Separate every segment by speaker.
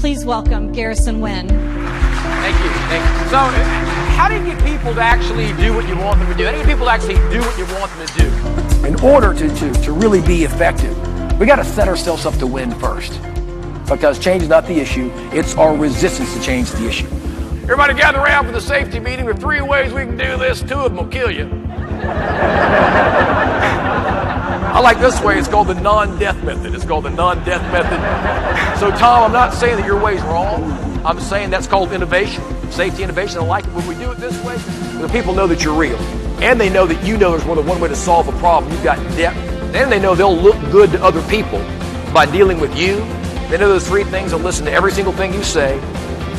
Speaker 1: Please welcome Garrison Wynn.
Speaker 2: Thank you. So, how do you get people to actually do what you want them to do? How do you get people to actually do what you want them to do?
Speaker 3: In order to really be effective, we got to set ourselves up to win first. Because change is not the issue, it's our resistance to change the issue.
Speaker 2: Everybody gather around for the safety meeting. There are 3 ways we can do this. 2 of them will kill you. I like this way. It's called the non-death method. It's called the non-death method. So, Tom, I'm not saying that your way's wrong. I'm saying that's called innovation, safety innovation. I like it when we do it this way. The people know that you're real. And they know that you know there's more than one way to solve a problem. You've got depth. And they know they'll look good to other people by dealing with you. They know those 3 things. They'll listen to every single thing you say.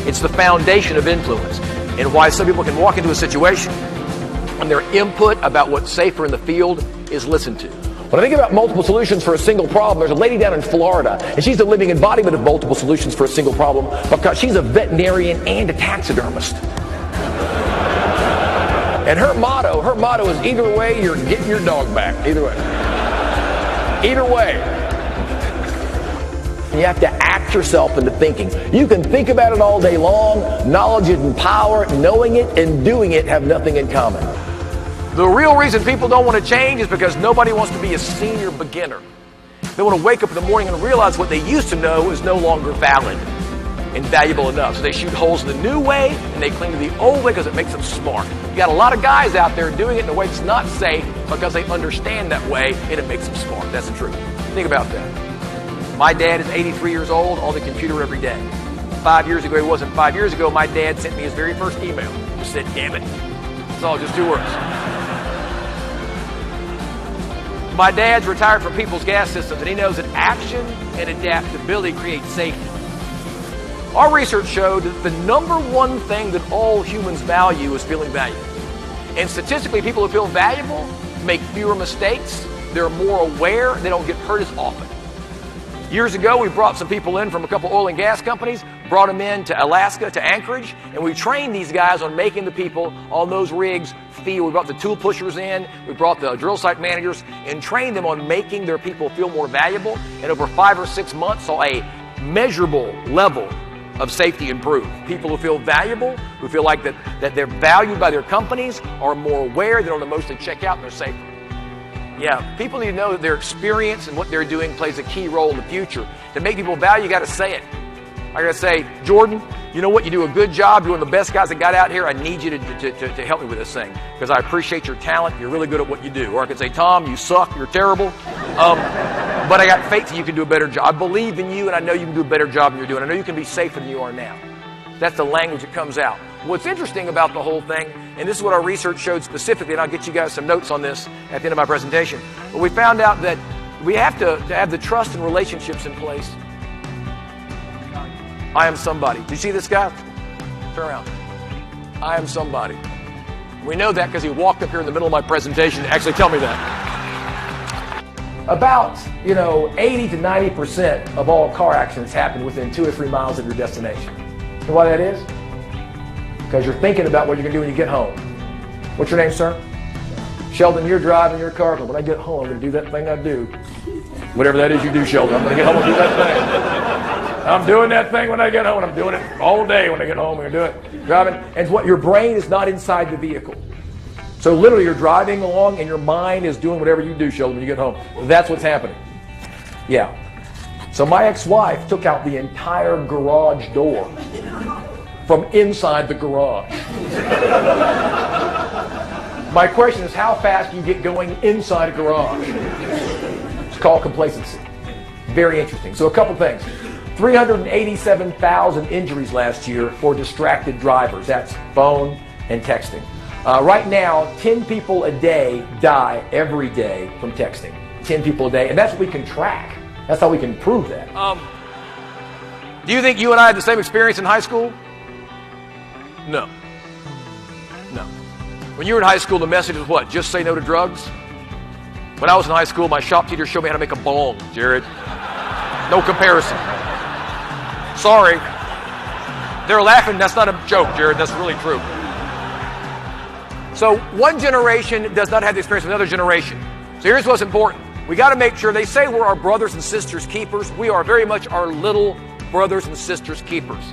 Speaker 2: It's the foundation of influence. And why some people can walk into a situation and their input about what's safer in the field is listened to. When I think about multiple solutions for a single problem, there's a lady down in Florida, and she's the living embodiment of multiple solutions for a single problem because she's a veterinarian and a taxidermist. And her motto is either way, you're getting your dog back. Either way. Either way. You have to act yourself into thinking. You can think about it all day long. Knowledge and power, knowing it and doing it have nothing in common. The real reason people don't want to change is because nobody wants to be a senior beginner. They want to wake up in the morning and realize what they used to know is no longer valid and valuable enough. So they shoot holes in the new way and they cling to the old way because it makes them smart. You got a lot of guys out there doing it in a way that's not safe because they understand that way and it makes them smart. That's the truth. Think about that. My dad is 83 years old on the computer every day. 5 years ago, it wasn't 5 years ago, my dad sent me his very first email. He said, damn it. It's all just 2 words. My dad's retired from People's Gas Systems, and he knows that action and adaptability create safety. Our research showed that the number 1 thing that all humans value is feeling valuable. And statistically, people who feel valuable make fewer mistakes, they're more aware, they don't get hurt as often. Years ago, we brought some people in from a couple oil and gas companies, brought them in to Alaska, to Anchorage, and we trained these guys on making the people on those rigs feel. We brought the tool pushers in, we brought the drill site managers, and trained them on making their people feel more valuable. And over 5 or 6 months, saw a measurable level of safety improve. People who feel valuable, who feel like that they're valued by their companies, are more aware, they don't emotionally check out, and they're safer. Yeah, people need to know that their experience and what they're doing plays a key role in the future. To make people value, you got to say it. I got to say, Jordan, you know what? You do a good job. You're one of the best guys that got out here. I need you to help me with this thing because I appreciate your talent. You're really good at what you do. Or I could say, Tom, you suck. You're terrible. But I got faith that you can do a better job. I believe in you, and I know you can do a better job than you're doing. I know you can be safer than you are now. That's the language that comes out. What's interesting about the whole thing, and this is what our research showed specifically, and I'll get you guys some notes on this at the end of my presentation, but we found out that we have to have the trust and relationships in place. I am somebody. Do you see this guy? Turn around. I am somebody. We know that because he walked up here in the middle of my presentation to actually tell me that. About, 80 to 90% of all car accidents happen within 2 or 3 miles of your destination. You know why that is? Because you're thinking about what you're going to do when you get home. What's your name, sir? Sheldon, you're driving your car. When I get home, I'm going to do that thing I do. Whatever that is you do, Sheldon. I'm going to get home and do that thing. I'm doing that thing when I get home, and I'm doing it all day when I get home. I'm going to do it. Driving. And what your brain is not inside the vehicle. So literally you're driving along and your mind is doing whatever you do, Sheldon, when you get home. That's what's happening. Yeah. So my ex-wife took out the entire garage door from inside the garage. My question is, how fast do you get going inside a garage? It's called complacency. Very interesting. So a couple things. 387,000 injuries last year for distracted drivers. That's phone and texting. Right now, 10 people a day die every day from texting. 10 people a day. And that's what we can track. That's how we can prove that. Do you think you and I had the same experience in high school? No. No. When you were in high school, the message was what? Just say no to drugs? When I was in high school, my shop teacher showed me how to make a bong, Jared. No comparison. Sorry. They're laughing. That's not a joke, Jared. That's really true. So one generation does not have the experience of another generation. So here's what's important. We got to make sure, they say we're our brothers and sisters keepers. We are very much our little brothers and sisters keepers.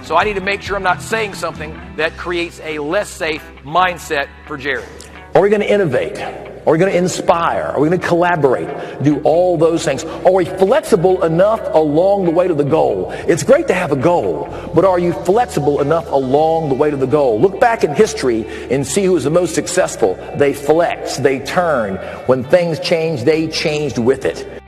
Speaker 2: So I need to make sure I'm not saying something that creates a less safe mindset for Jerry.
Speaker 3: Are we going to innovate? Are we going to inspire? Are we going to collaborate? Do all those things. Are we flexible enough along the way to the goal? It's great to have a goal, but are you flexible enough along the way to the goal? Look back in history and see who was the most successful. They flexed, they turned. When things changed, they changed with it.